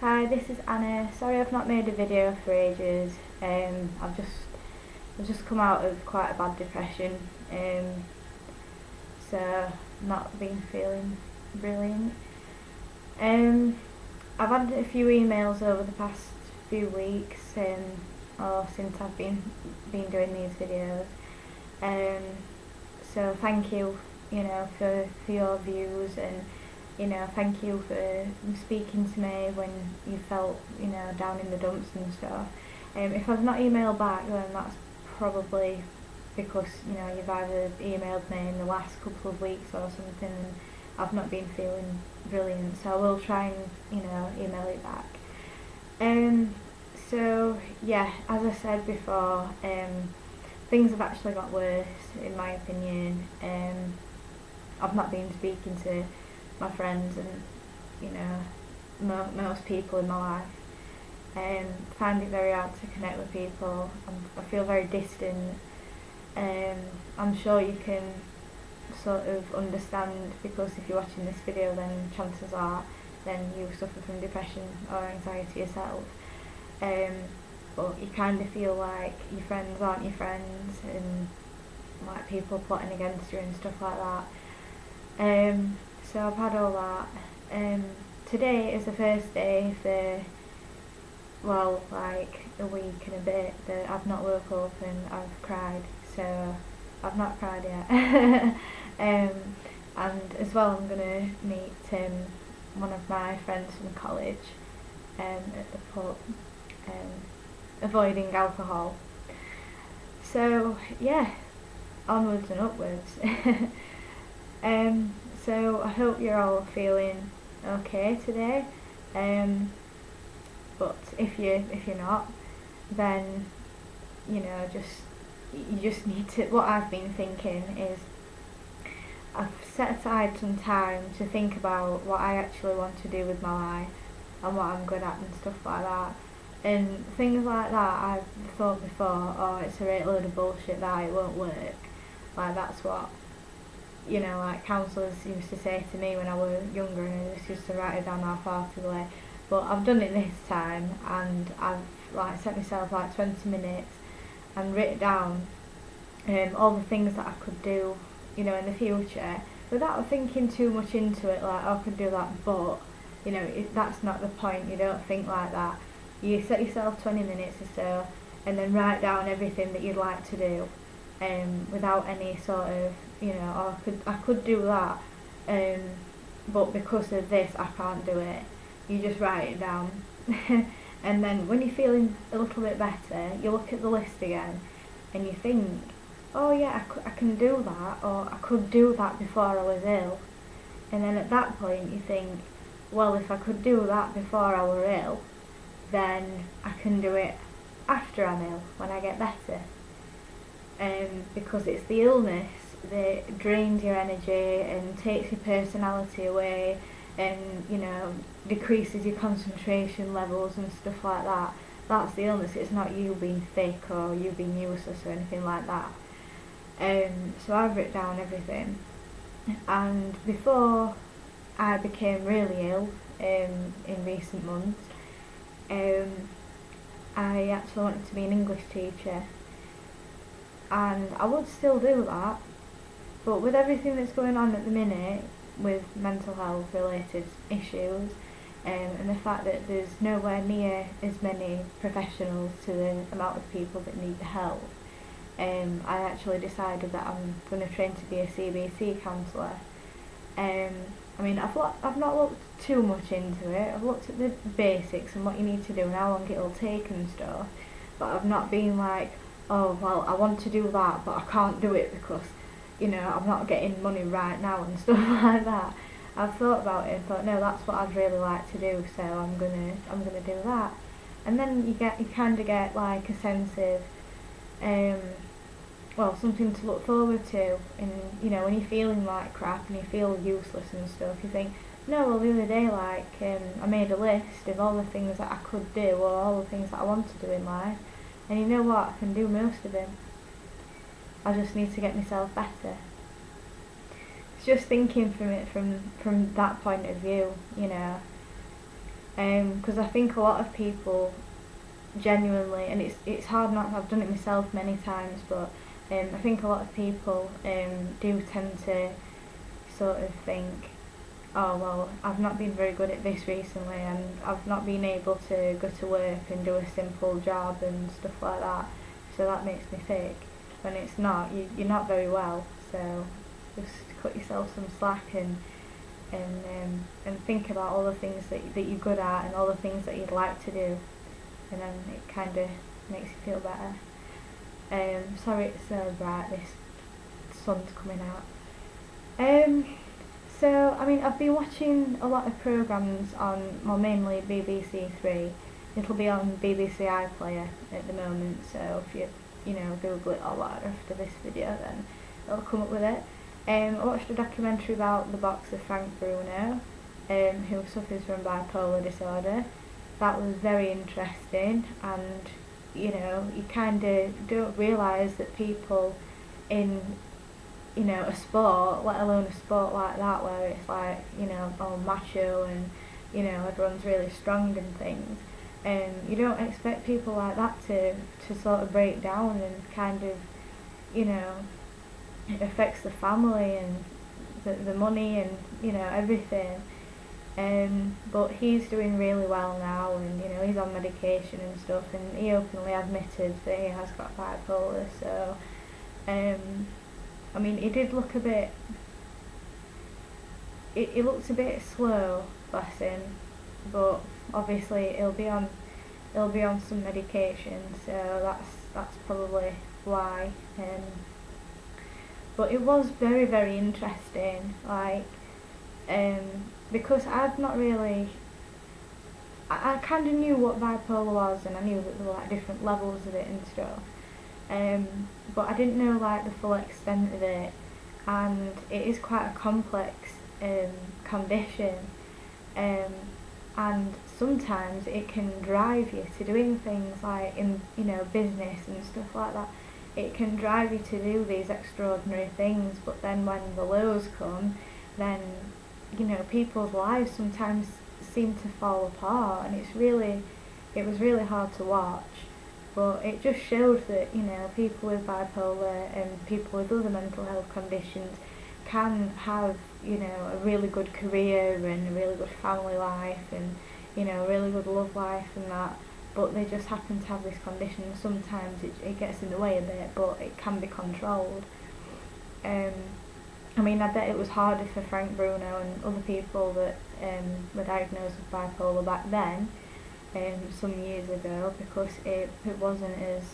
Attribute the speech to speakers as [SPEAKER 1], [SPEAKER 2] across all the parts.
[SPEAKER 1] Hi, this is Anna. Sorry I've not made a video for ages. I've just come out of quite a bad depression, so not been feeling brilliant. I've had a few emails over the past few weeks, or since I've been doing these videos. Um, so thank you, for your views, and thank you for speaking to me when you felt, down in the dumps and stuff. If I've not emailed back, then that's probably because, you've either emailed me in the last couple of weeks or something, and I've not been feeling brilliant, so I will try and, email it back. So yeah, as I said before, things have actually got worse in my opinion. I've not been speaking to my friends and most people in my life. Find it very hard to connect with people. I feel very distant. I'm sure you can sort of understand, because if you're watching this video, then chances are then you suffer from depression or anxiety yourself. But you kind of feel like your friends aren't your friends, and like people plotting against you and stuff like that. So I've had all that. Today is the first day for, well, like a week and a bit that I've not woke up and I've cried. So I've not cried yet. And as well, I'm gonna meet one of my friends from college at the pub, avoiding alcohol. So yeah, onwards and upwards. So I hope you're all feeling okay today. But if you're not, then you just need to. What I've been thinking is, I've set aside some time to think about what I actually want to do with my life and what I'm good at and stuff like that. And things like that, I've thought before, oh, it's a right load of bullshit that it won't work. Like, that's what, like counsellors used to say to me when I was younger, and I just used to write it down half-heartedly. But I've done it this time, and I've like set myself like 20 minutes and written down all the things that I could do, in the future, without thinking too much into it, like, oh, I could do that, but, that's not the point. You don't think like that. You set yourself 20 minutes or so, and then write down everything that you'd like to do, without any sort of, oh, I could do that, but because of this I can't do it. You just write it down. And then when you're feeling a little bit better, you look at the list again and you think, oh yeah, I can do that, or I could do that before I was ill. And then at that point you think, well, if I could do that before I were ill, then I can do it after I'm ill, when I get better. Because it's the illness that drains your energy and takes your personality away, and decreases your concentration levels and stuff like that. That's the illness. It's not you being thick or you being useless or anything like that. So I've written down everything, and before I became really ill, in recent months, I actually wanted to be an English teacher, and I would still do that, but with everything that's going on at the minute with mental health related issues, and the fact that there's nowhere near as many professionals to the amount of people that need the help, I actually decided that I'm going to train to be a CBC counsellor. I've not looked too much into it. I've looked at the basics and what you need to do and how long it'll take and stuff, but I've not been like, oh well, I want to do that but I can't do it because I'm not getting money right now and stuff like that. I've thought about it and thought, no, that's what I'd really like to do, so I'm gonna do that. And then you kind of get like a sense of something to look forward to. And when you're feeling like crap and you feel useless and stuff, you think, no, well, the other day, like, I made a list of all the things that I could do, or all the things that I want to do in life, and you know what, I can do most of them. I just need to get myself better. It's just thinking from that point of view, Because I think a lot of people genuinely, and it's hard not, I've done it myself many times, but I think a lot of people do tend to sort of think, oh well, I've not been very good at this recently, and I've not been able to go to work and do a simple job and stuff like that, so that makes me sick. When it's not, you're not very well, so just cut yourself some slack and think about all the things that you're good at and all the things that you'd like to do, and then it kind of makes you feel better. Sorry it's so bright, this sun's coming out. So, I mean, I've been watching a lot of programmes on, well, mainly BBC Three. It'll be on BBC iPlayer at the moment, so if you know, Google it or whatever after this video, then it'll come up with it. I watched a documentary about the boxer Frank Bruno, who suffers from bipolar disorder. That was very interesting, and, you know, you kind of don't realise that people in, you know, a sport, let alone a sport like that where it's like, you know, all macho and, you know, everyone's really strong and things, you don't expect people like that to sort of break down and kind of, you know, it affects the family and the money and, you know, everything. But he's doing really well now, and, you know, he's on medication and stuff, and he openly admitted that he has got bipolar, so I mean, he did look a bit, he looked a bit slow, bless him, but obviously he'll be on some medication, so that's probably why. But it was very, very interesting, like, because I've not really, I kind of knew what bipolar was, and I knew that there were like different levels of it and stuff, but I didn't know like the full extent of it, and it is quite a complex condition, and sometimes it can drive you to doing things like in, you know, business and stuff like that. It can drive you to do these extraordinary things, but then when the lows come, then, you know, people's lives sometimes seem to fall apart, and it was really hard to watch, but it just showed that, you know, people with bipolar and people with other mental health conditions can have, you know, a really good career and a really good family life and, you know, a really good love life and that, but they just happen to have this condition. Sometimes it gets in the way a bit, but it can be controlled. I mean, I bet it was harder for Frank Bruno and other people that were diagnosed with bipolar back then, some years ago, because it wasn't as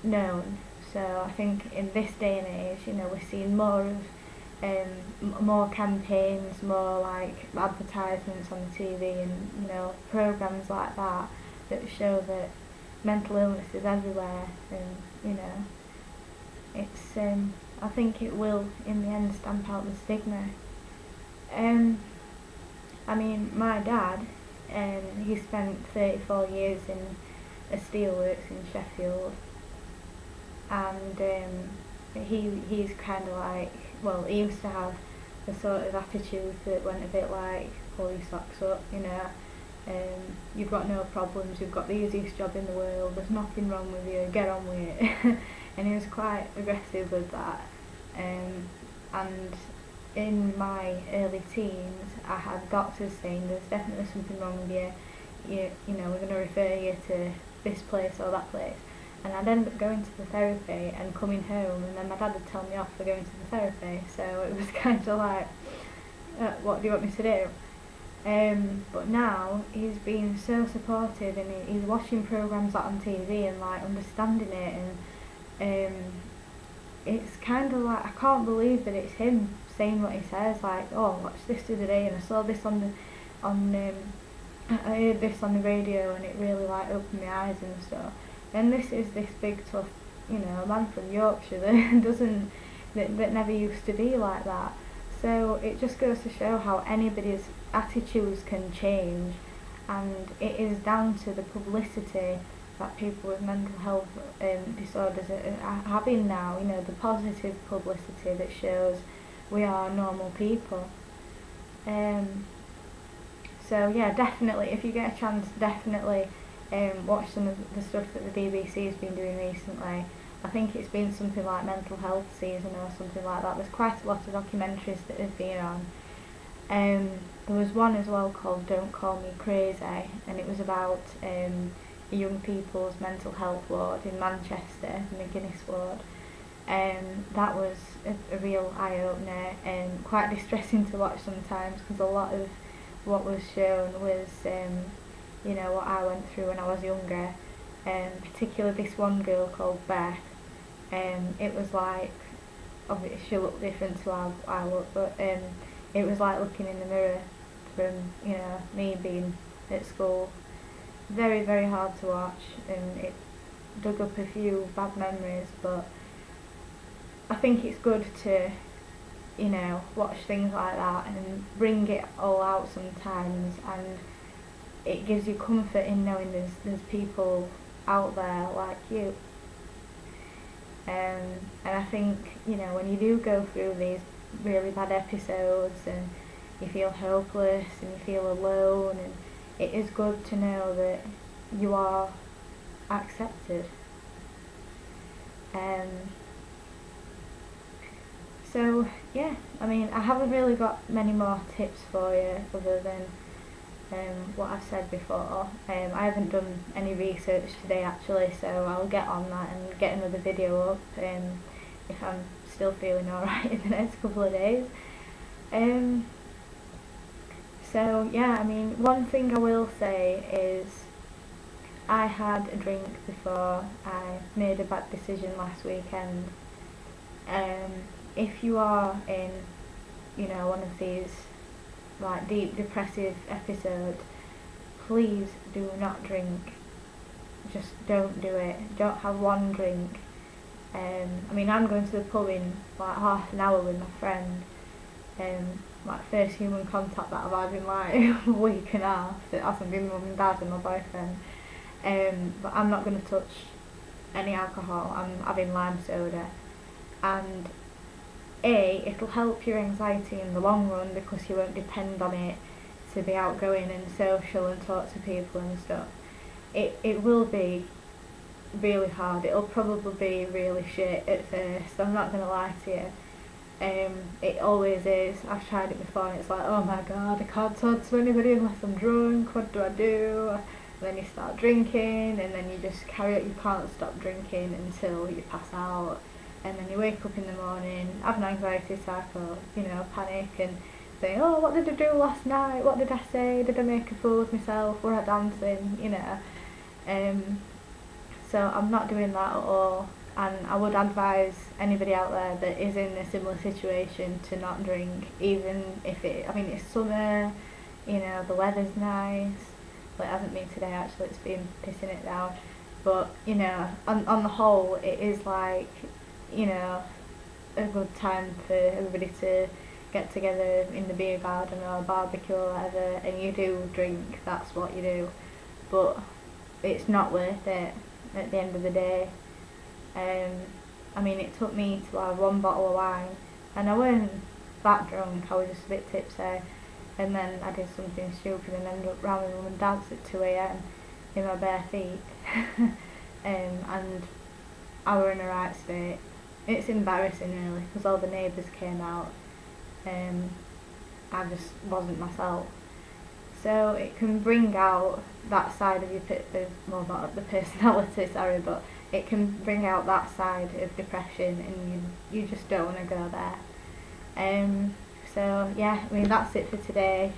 [SPEAKER 1] known. So I think in this day and age, you know, we're seeing more of more campaigns, more like advertisements on the TV, and, you know, programs like that that show that mental illness is everywhere, and, you know, it's I think it will in the end stamp out the stigma. I mean, my dad, he spent 34 years in a steelworks in Sheffield, and he's kind of like, well, he used to have a sort of attitude that went a bit like, pull your socks up, you know, you've got no problems, you've got the easiest job in the world, there's nothing wrong with you, get on with it. And he was quite aggressive with that, and in my early teens I had doctors saying there's definitely something wrong with you, you know, we're going to refer you to this place or that place. And I'd end up going to the therapy and coming home, and then my dad would tell me off for going to the therapy, so it was kind of like, what do you want me to do? But now he's been so supportive, and he's watching programmes like on TV and like understanding it, and it's kind of like, I can't believe that it's him saying what he says, like, oh, I watched this the other day and I saw this I heard this on the radio and it really like opened my eyes and stuff. And this is this big tough, you know, man from Yorkshire that never used to be like that. So it just goes to show how anybody's attitudes can change, and it is down to the publicity that people with mental health disorders are having now, you know, the positive publicity that shows we are normal people. So yeah, definitely, if you get a chance, definitely watch some of the stuff that the BBC has been doing recently. I think it's been something like mental health season or something like that. There's quite a lot of documentaries that have been on. There was one as well called Don't Call Me Crazy, and it was about a young people's mental health ward in Manchester, the McGuinness ward. That was a real eye-opener and quite distressing to watch sometimes, because a lot of what was shown was what I went through when I was younger, particularly this one girl called Beth. It was like, obviously she looked different to how I look, but it was like looking in the mirror from me being at school. Very, very hard to watch, and it dug up a few bad memories, but I think it's good to watch things like that and bring it all out sometimes, and it gives you comfort in knowing there's people out there like you. And I think when you do go through these really bad episodes and you feel hopeless and you feel alone, and it is good to know that you are accepted. So yeah, I mean, I haven't really got many more tips for you other than what I've said before. I haven't done any research today actually, so I'll get on that and get another video up if I'm still feeling alright in the next couple of days. So yeah, I mean, one thing I will say is I had a drink before I made a bad decision last weekend. If you are in one of these like deep depressive episodes, please do not drink. Just don't do it. Don't have one drink. I mean, I'm going to the pub in like half an hour with my friend. Like first human contact that I've had in like a week and a half. It hasn't been mum and dad and my boyfriend. But I'm not going to touch any alcohol. I'm having lime soda, and it'll help your anxiety in the long run because you won't depend on it to be outgoing and social and talk to people and stuff. It will be really hard. It'll probably be really shit at first. I'm not going to lie to you. It always is. I've tried it before and it's like, oh my god, I can't talk to anybody unless I'm drunk. What do I do? And then you start drinking, and then you just carry it. You can't stop drinking until you pass out. And then you wake up in the morning, have an anxiety attack or, panic and say, oh, what did I do last night? What did I say? Did I make a fool of myself? Were I dancing? So I'm not doing that at all. And I would advise anybody out there that is in a similar situation to not drink, even if it's summer, the weather's nice. Well, it hasn't been today actually, it's been pissing it down. But, on the whole, it is like, a good time for everybody to get together in the beer garden or a barbecue or whatever, and you do drink, that's what you do. But it's not worth it at the end of the day. I mean, it took me to have one bottle of wine, and I weren't that drunk, I was just a bit tipsy, and then I did something stupid and ended up round with mum and dad's at 2 AM in my bare feet. And I were in a right state. It's embarrassing really, because all the neighbours came out. I just wasn't myself. So it can bring out that side of your well, not the personality, sorry, but it can bring out that side of depression, and you just don't want to go there. So yeah, I mean, that's it for today.